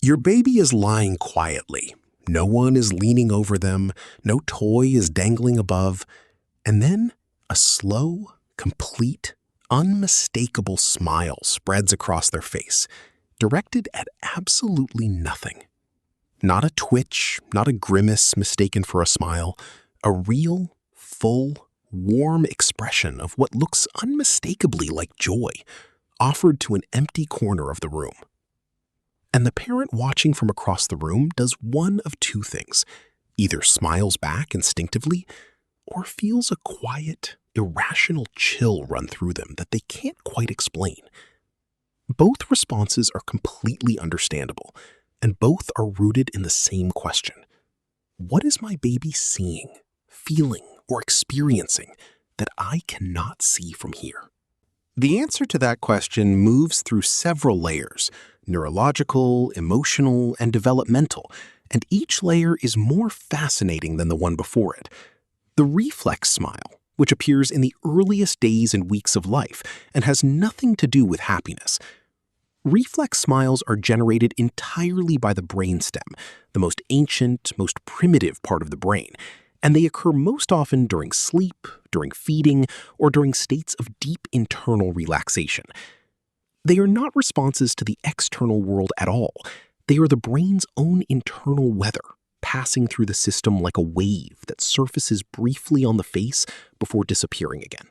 Your baby is lying quietly. No one is leaning over them, no toy is dangling above, and then a slow, complete, unmistakable smile spreads across their face, directed at absolutely nothing. Not a twitch, not a grimace mistaken for a smile, a real, full, warm expression of what looks unmistakably like joy, offered to an empty corner of the room. And the parent watching from across the room does one of two things: either smiles back instinctively or feels a quiet, irrational chill run through them that they can't quite explain. Both responses are completely understandable, and both are rooted in the same question. What is my baby seeing, feeling, or experiencing that I cannot see from here? The answer to that question moves through several layers: neurological, emotional, and developmental, and each layer is more fascinating than the one before it. The reflex smile, which appears in the earliest days and weeks of life and has nothing to do with happiness. Reflex smiles are generated entirely by the brainstem, the most ancient, most primitive part of the brain, and they occur most often during sleep, during feeding, or during states of deep internal relaxation. They are not responses to the external world at all. They are the brain's own internal weather, passing through the system like a wave that surfaces briefly on the face before disappearing again.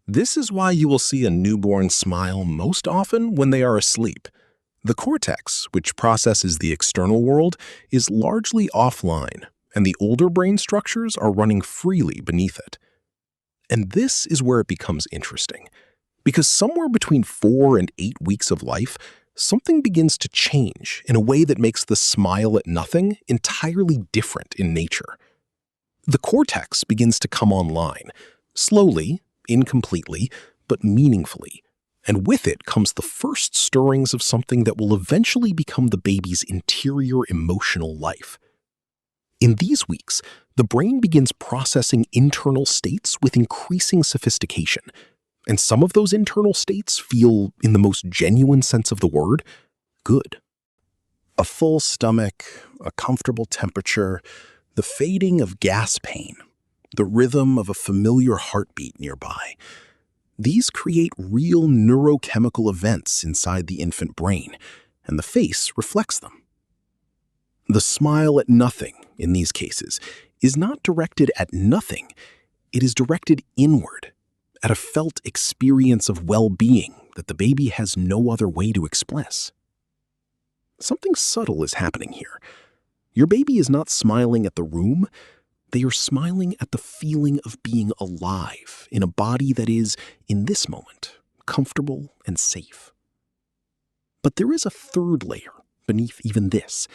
This is why you will see a newborn smile most often when they are asleep. The cortex, which processes the external world, is largely offline, and the older brain structures are running freely beneath it. And this is where it becomes interesting, because somewhere between 4 and 8 weeks of life, something begins to change in a way that makes the smile at nothing entirely different in nature. The cortex begins to come online, slowly, incompletely, but meaningfully, and with it comes the first stirrings of something that will eventually become the baby's interior emotional life. In these weeks, the brain begins processing internal states with increasing sophistication, and some of those internal states feel, in the most genuine sense of the word, good. A full stomach, a comfortable temperature, the fading of gas pain, the rhythm of a familiar heartbeat nearby. These create real neurochemical events inside the infant brain, and the face reflects them. The smile at nothing, in these cases, is not directed at nothing. It is directed inward, at a felt experience of well-being that the baby has no other way to express. Something subtle is happening here. Your baby is not smiling at the room. They are smiling at the feeling of being alive in a body that is, in this moment, comfortable and safe. But there is a third layer beneath even this,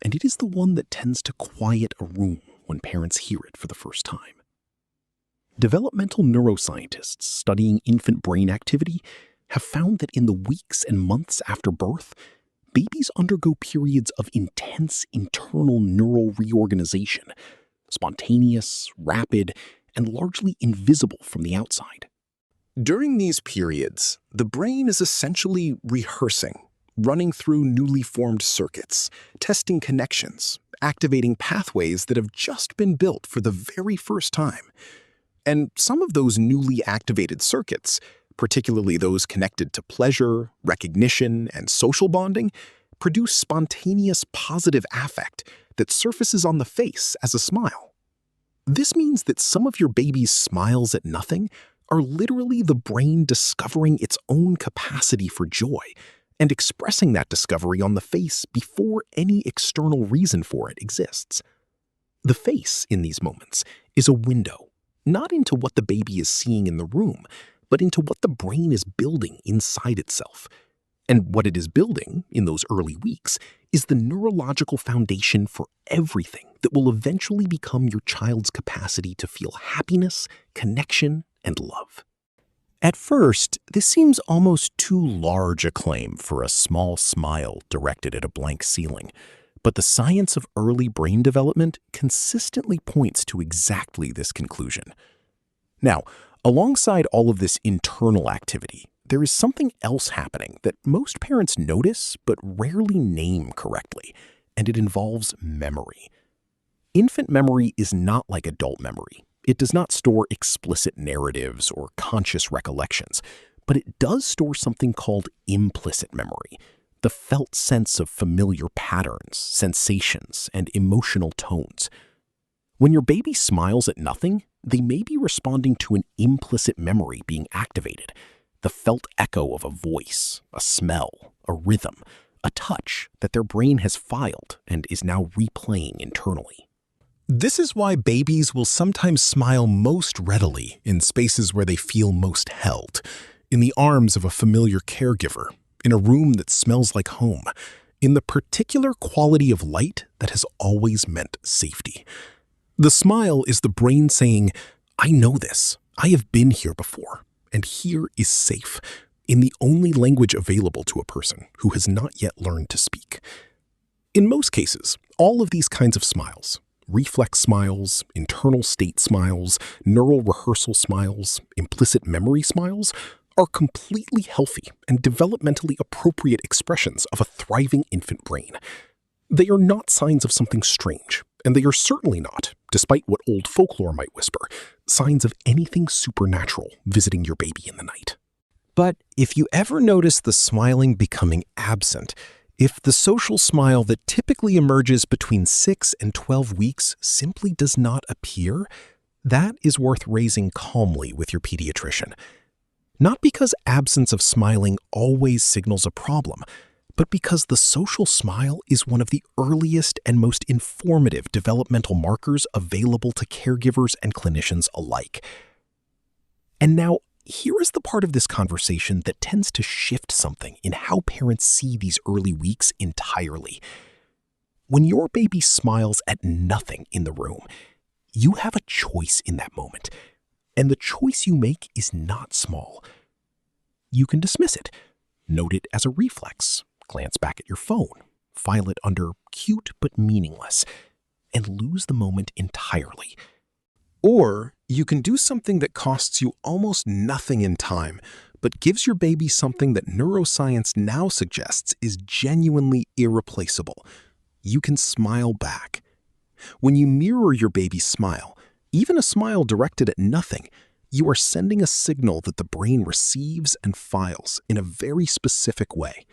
and it is the one that tends to quiet a room when parents hear it for the first time. Developmental neuroscientists studying infant brain activity have found that in the weeks and months after birth, babies undergo periods of intense internal neural reorganization, spontaneous, rapid, and largely invisible from the outside. During these periods, the brain is essentially rehearsing, running through newly formed circuits, testing connections, activating pathways that have just been built for the very first time. And some of those newly activated circuits, particularly those connected to pleasure, recognition, and social bonding, produce spontaneous positive affect that surfaces on the face as a smile. This means that some of your baby's smiles at nothing are literally the brain discovering its own capacity for joy and expressing that discovery on the face before any external reason for it exists. The face, in these moments, is a window, not into what the baby is seeing in the room, but into what the brain is building inside itself. And what it is building in those early weeks is the neurological foundation for everything that will eventually become your child's capacity to feel happiness, connection, and love. At first, this seems almost too large a claim for a small smile directed at a blank ceiling. But the science of early brain development consistently points to exactly this conclusion. Now, alongside all of this internal activity, there is something else happening that most parents notice but rarely name correctly, and it involves memory. Infant memory is not like adult memory. It does not store explicit narratives or conscious recollections, but it does store something called implicit memory, the felt sense of familiar patterns, sensations, and emotional tones. When your baby smiles at nothing, they may be responding to an implicit memory being activated, the felt echo of a voice, a smell, a rhythm, a touch that their brain has filed and is now replaying internally. This is why babies will sometimes smile most readily in spaces where they feel most held, in the arms of a familiar caregiver, in a room that smells like home, in the particular quality of light that has always meant safety. The smile is the brain saying, I know this, I have been here before, and here is safe, in the only language available to a person who has not yet learned to speak. In most cases, all of these kinds of smiles, reflex smiles, internal state smiles, neural rehearsal smiles, implicit memory smiles, are completely healthy and developmentally appropriate expressions of a thriving infant brain. They are not signs of something strange, and they are certainly not, despite what old folklore might whisper, signs of anything supernatural visiting your baby in the night. But if you ever notice the smiling becoming absent, if the social smile that typically emerges between 6 and 12 weeks simply does not appear, that is worth raising calmly with your pediatrician. Not because absence of smiling always signals a problem, but because the social smile is one of the earliest and most informative developmental markers available to caregivers and clinicians alike. And now, here is the part of this conversation that tends to shift something in how parents see these early weeks entirely. When your baby smiles at nothing in the room, you have a choice in that moment, and the choice you make is not small. You can dismiss it, note it as a reflex, glance back at your phone, file it under cute but meaningless, and lose the moment entirely. Or you can do something that costs you almost nothing in time, but gives your baby something that neuroscience now suggests is genuinely irreplaceable. You can smile back. When you mirror your baby's smile, even a smile directed at nothing, you are sending a signal that the brain receives and files in a very specific way.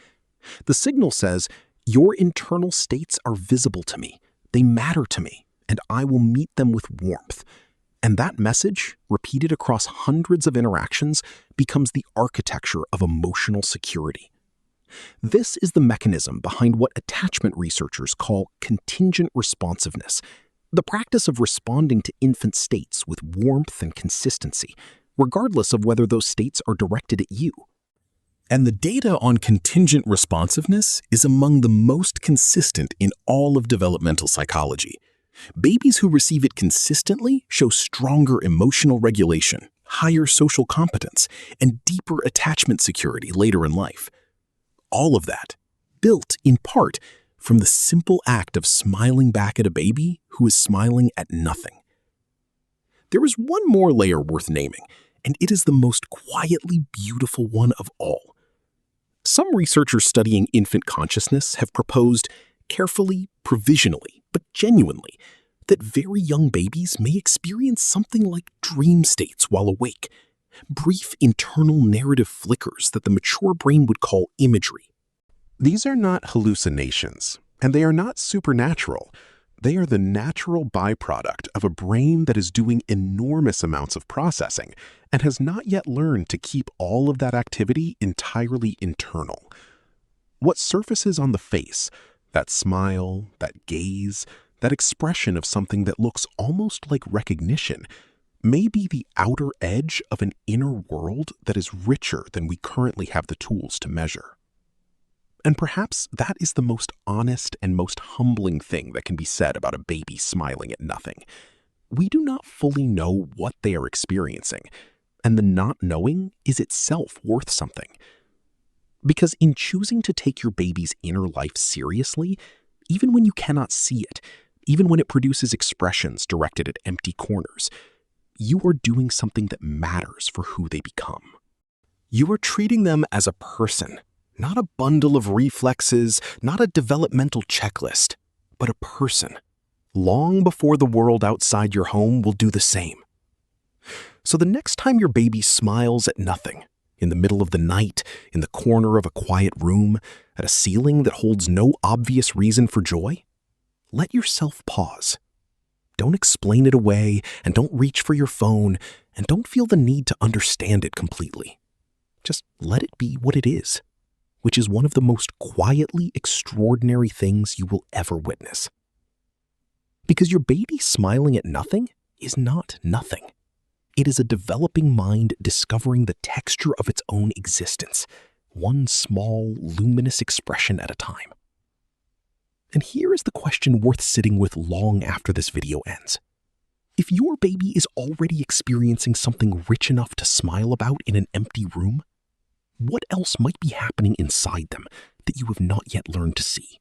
The signal says, your internal states are visible to me, they matter to me, and I will meet them with warmth. And that message, repeated across hundreds of interactions, becomes the architecture of emotional security. This is the mechanism behind what attachment researchers call contingent responsiveness, the practice of responding to infant states with warmth and consistency, regardless of whether those states are directed at you. And the data on contingent responsiveness is among the most consistent in all of developmental psychology. Babies who receive it consistently show stronger emotional regulation, higher social competence, and deeper attachment security later in life. All of that built, in part, from the simple act of smiling back at a baby who is smiling at nothing. There is one more layer worth naming, and it is the most quietly beautiful one of all. Some researchers studying infant consciousness have proposed, carefully, provisionally, but genuinely, that very young babies may experience something like dream states while awake, brief internal narrative flickers that the mature brain would call imagery. These are not hallucinations, and they are not supernatural. They are the natural byproduct of a brain that is doing enormous amounts of processing and has not yet learned to keep all of that activity entirely internal. What surfaces on the face, that smile, that gaze, that expression of something that looks almost like recognition, may be the outer edge of an inner world that is richer than we currently have the tools to measure. And perhaps that is the most honest and most humbling thing that can be said about a baby smiling at nothing. We do not fully know what they are experiencing, and the not knowing is itself worth something. Because in choosing to take your baby's inner life seriously, even when you cannot see it, even when it produces expressions directed at empty corners, you are doing something that matters for who they become. You are treating them as a person, not a bundle of reflexes, not a developmental checklist, but a person, long before the world outside your home will do the same. So the next time your baby smiles at nothing, in the middle of the night, in the corner of a quiet room, at a ceiling that holds no obvious reason for joy, let yourself pause. Don't explain it away, and don't reach for your phone, and don't feel the need to understand it completely. Just let it be what it is, which is one of the most quietly extraordinary things you will ever witness. Because your baby smiling at nothing is not nothing. It is a developing mind discovering the texture of its own existence, one small, luminous expression at a time. And here is the question worth sitting with long after this video ends. If your baby is already experiencing something rich enough to smile about in an empty room, what else might be happening inside them that you have not yet learned to see?